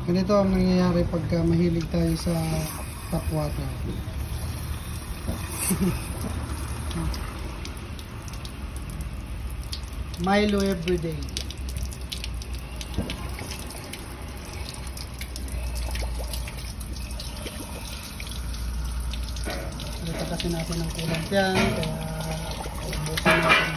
Ganito ang nangyayari pagka mahilig tayo sa tap water. Milo everyday. Ito kasi natin ang kulang yan, kaya ubusin natin.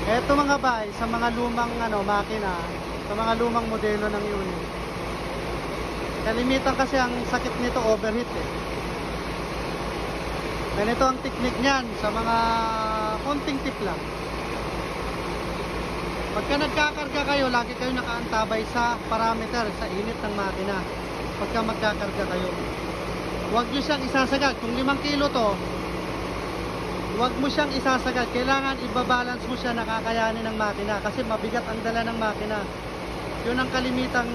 Eto mga bay, sa mga lumang makina, sa mga lumang modelo ng unit. Kalimitan kasi ang sakit nito overheat eh. Ganito ang technique niyan sa mga konting tip lang. Pagka nagkakarga kayo, lagi kayo nakaantabay sa parameter, sa init ng makina. Pagka magkakarga kayo, huwag nyo siyang isasagad. Kung 5 kilo to, huwag mo siyang isasagad. Kailangan ibabalance mo siya, nakakayanin ng makina. Kasi mabigat ang dala ng makina. Yun ang kalimitang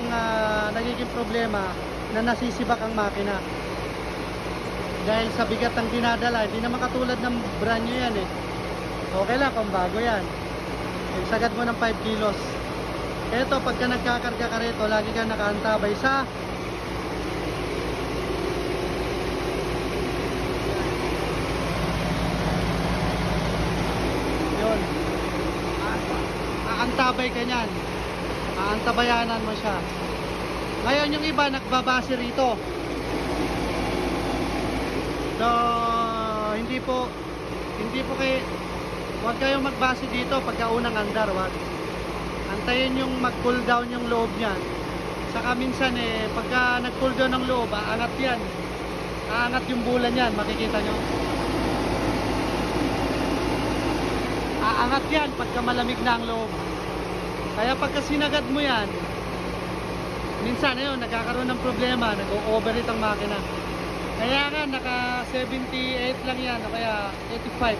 nagiging problema, na nasisibak ang makina. Dahil sa bigat ang dinadala, hindi naman katulad ng brand new yan eh. Okay lang kung bago yan. Isagad mo ng 5 kilos. Eto, pagka nagkakarga ka rito, lagi ka nakaantabay sa aantabay ka nyan, aantabayanan mo siya. Ngayon yung iba nagbabase rito, so hindi po huwag kayong magbase dito pagka unang andar. Huwag antayin yung mag cool down yung loob nyan. Saka minsan pagka nag cool down ng loob, aangat yan, aangat yung bulan yan, makikita nyo, aangat yan pagka malamig na ang loob. Kaya pagka sinagad mo yan, minsan nagkakaroon ng problema, nag-overheat ang makina. Kaya nga naka 78 lang yan, o kaya 85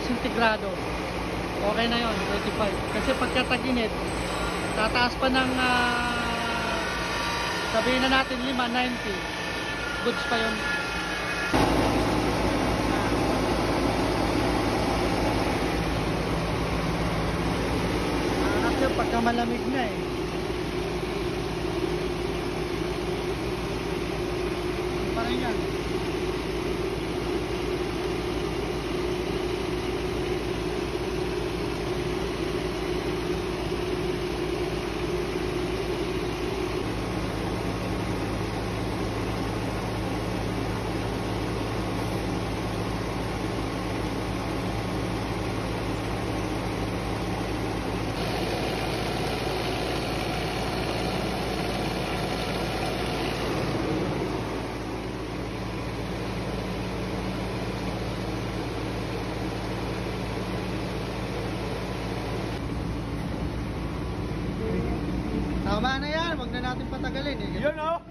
centigrado. Okay na yon, 85. Kasi pagka tag-init, tataas pa ng sabihin na natin 5, 90. Goods pa yun. Pagka malamig na parang yan. Tama na yan, wag na natin patagalin eh. Yun oh!